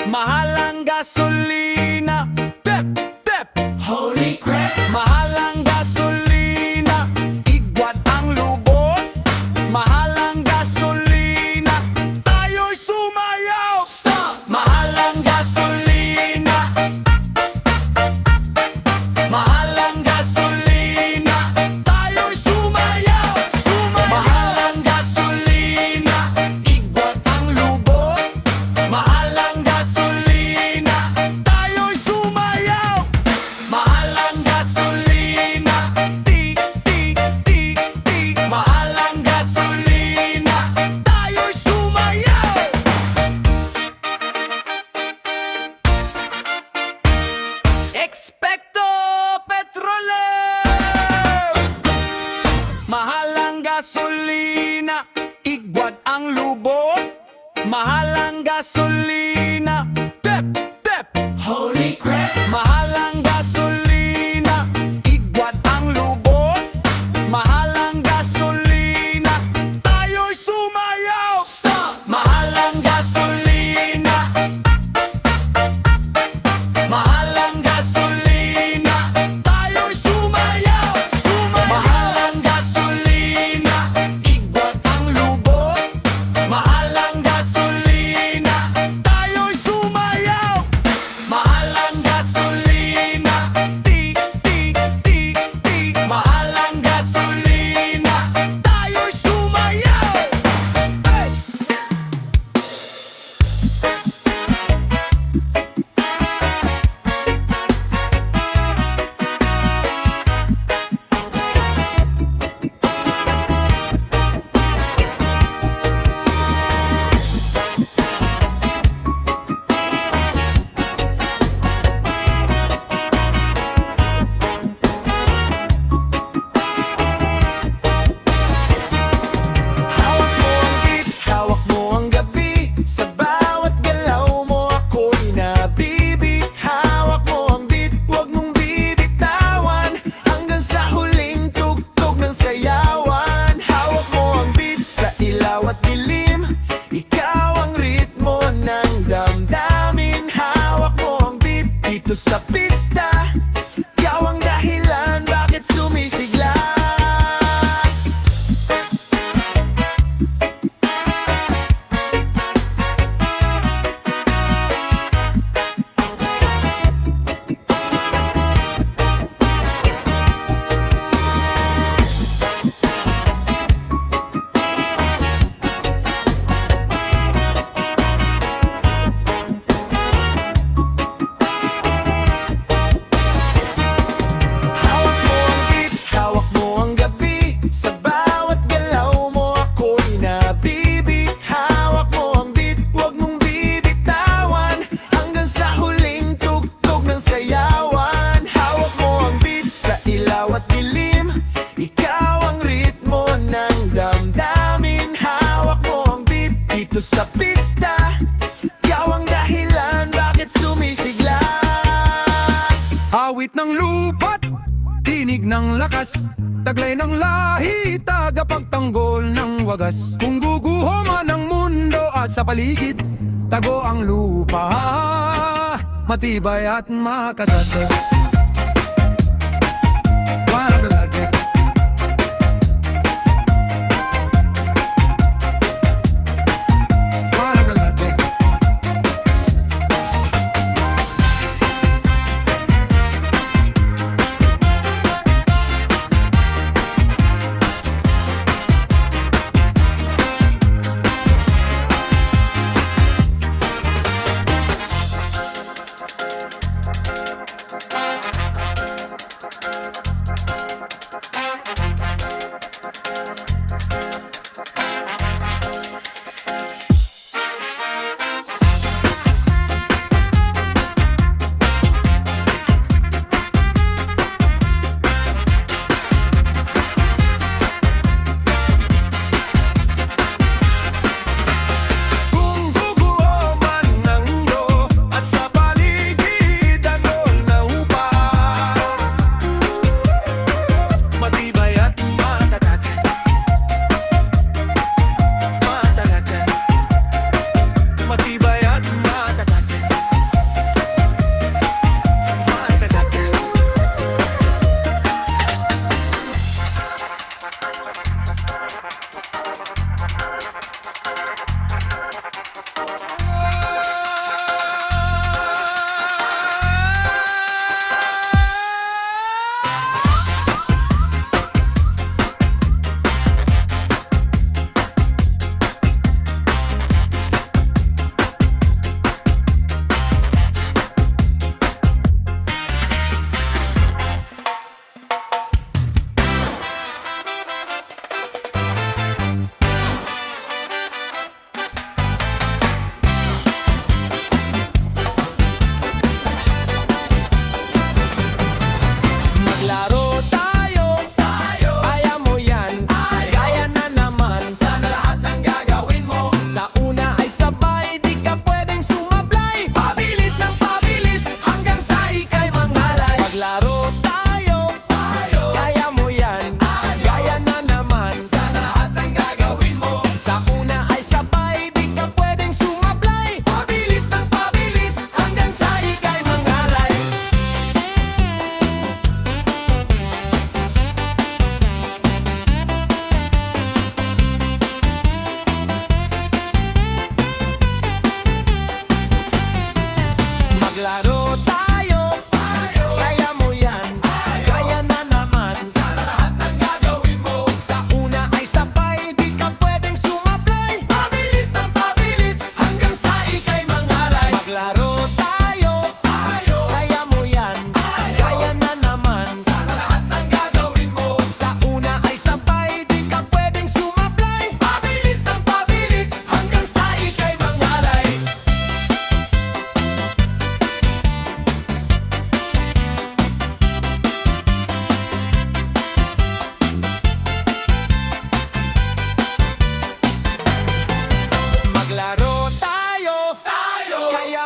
Mahal ang gasolina. Tep, tep. Holy crap! Mahal ang gasolina. Igwat ang lubot. Mahal ang gasolina. Tayo'y sumayaw. Stop! Mahal ang gasolina. Mahal ang gasolina. Tayo'y sumayaw. Mahal ang gasolina. Igwat ang lubot. Mahal ang gasolina. Tayo'y sumayaw. Mahal ang gasolina. Ti, ti, ti, ti. Mahal ang gasolina. Tayo'y sumayaw. Expecto Petroleo. Mahal ang gasolina. Igwat ang lubot. Mahal ang gasolina. Tep, tep. Holy crap! Mahal ang gasolina. Igwat ang lubot. Mahal ang gasolina. Tayo'y sumayaw. Stop! Mahal ang gasolina. Mahal ang gasolina. Tayo'y sumayaw. Mahal ang gasolina. Igwat ang lubot. Mahal ang gasolina. Tayo'y sumayaw. Mahal ang gasolina. Ti, ti, ti, ti. Mahal ang gasolina. Tayo'y sumayaw. Hey! Hawak mo ang beat, hawak mo ang gabi. Sa bawat galaw mo ako'y nabibig. Hawak mo ang beat, huwag mong bibitawan. Hanggang sa huling tugtog ng sayawan. Hawak mo ang beat sa ilaw at dilim. Ikaw ang ritmo ng damdamin. Hawak mo ang beat dito sa pista. Ikaw ang dahilan bakit sumisigla. Hawak mo ang beat, hawak mo ang gabi. Sa bawat galaw mo ako'y nabibig. Hawak mo ang beat, huwag mong bibitawan. Hanggang sa huling tugtog ng sayawan. Hawak mo ang beat sa ilaw at dilim. Ikaw ang ritmo ng damdamin. Hawak mo ang beat dito sa pista. Ikaw ang dahilan bakit sumisigla. Awit ng lupat, tinig ng lakas. Taglay ng lahi, tagapagtanggol ng wagas. Kung guguho man ang mundo at sa paligid, tago ang lupa, matibay at makasasa.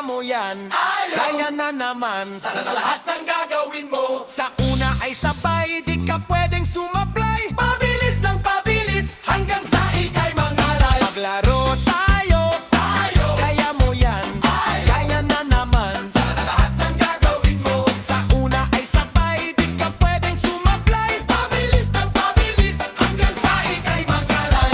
kaya mo yan. Kaya na naman Sana na lahat ng gagawin mo. sa una ay sabay, di ka pwedeng sumablay. Pabilis ng pabilis hanggang sa ikay mangalay. Maglaro tayo, Tayo, kaya mo yan. Kaya na naman sana na lahat ng gagawin mo. sa una ay sabay, di ka pwedeng sumablay. Pabilis ng pabilis hanggang sa ikay mangalay.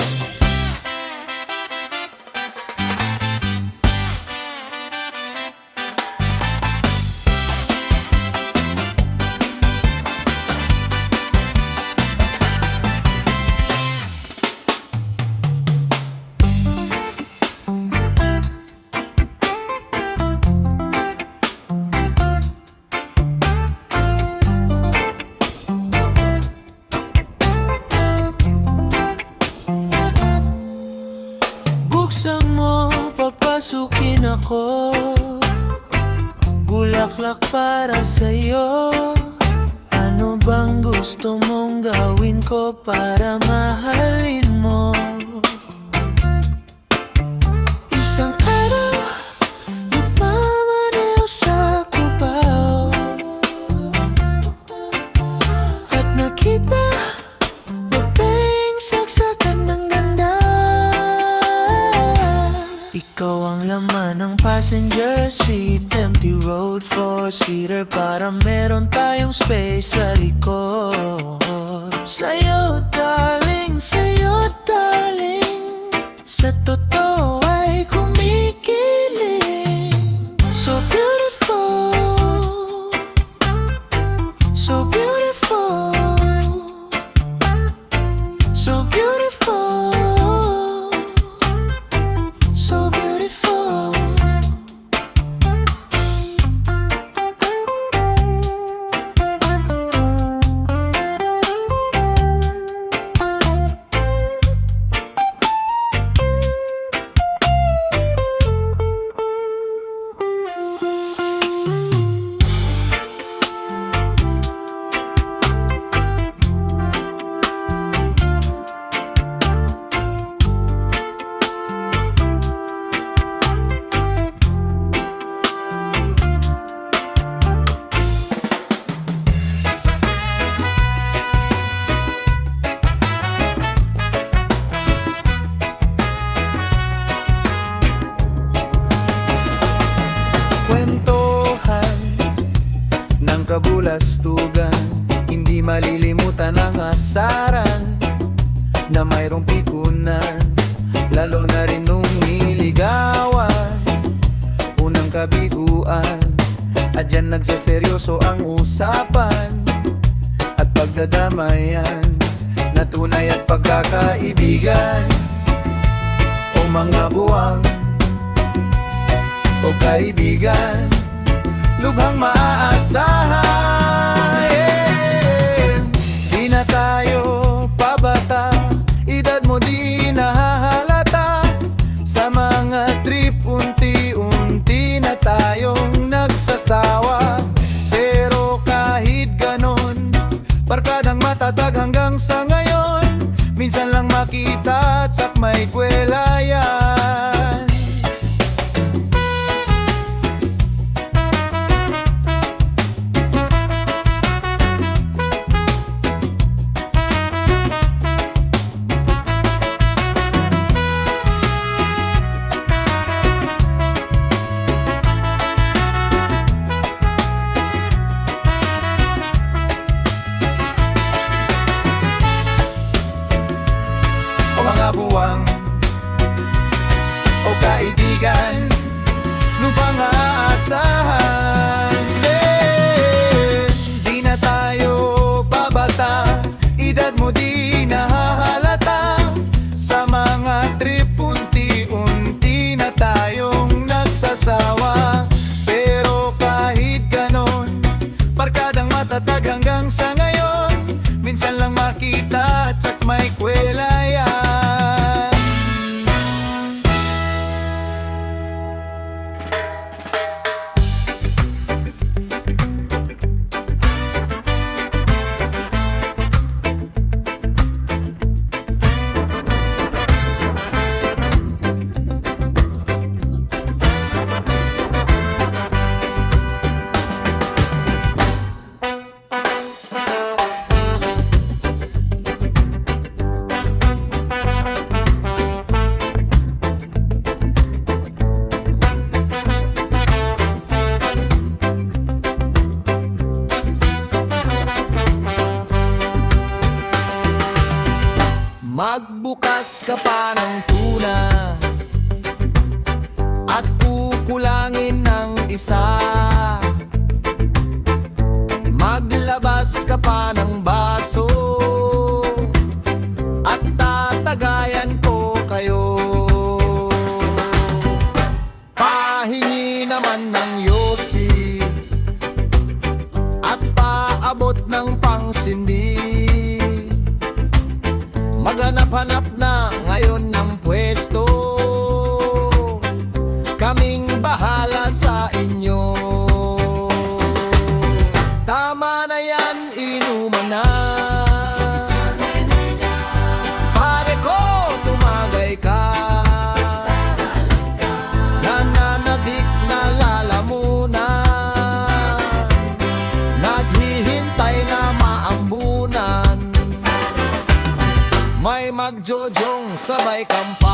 Buksan mo, papasukin ako. Bulaklak para sa'yo. Ano bang gusto mong gawin ko para mahalin mo? Isang araw, nagmamaneho sa Cubao at nakita mabing saksakan ng ganda. Ikaw ang laman ng passenger seat, empty road, four-seater, para meron tayong space sa likod. Sa'yo darling, sa totoo ay kumikiling. So beautiful, so beautiful, so beautiful, so beautiful. Kwentuhan ng kabulastugan, hindi malilimutan ang asaran na mayroong pikunan, lalo na rin nung niligawan. Unang kabiguan, at dyan nagsaseryoso ang usapan at pagdadamayan na tunay at pagkakaibigan. O mga buwang o kaibigan, lubhang maaasahan. Di na tayo pabata, edad mo di nahahalata. Sa mga trip, unti-unti na tayong nagsasawa. Pero kahit ganon, barkadang matatag hanggang sa ngayon. Minsan lang makita at sakmay kwela yan. O mga buwang isa. Maglabas ka pa ng baso at tatagayan ko kayo. Pahingi naman ng yosi at paabot ng pangsindi. Maghanap-hanap na ngayon ng pwesto, kaming bahala sa inyo. Tama na yan, inuman na. Pare ko, tumagay ka. Nananabik na lalamunan, naghihintay na maambunan. May magjojong sabay kampa.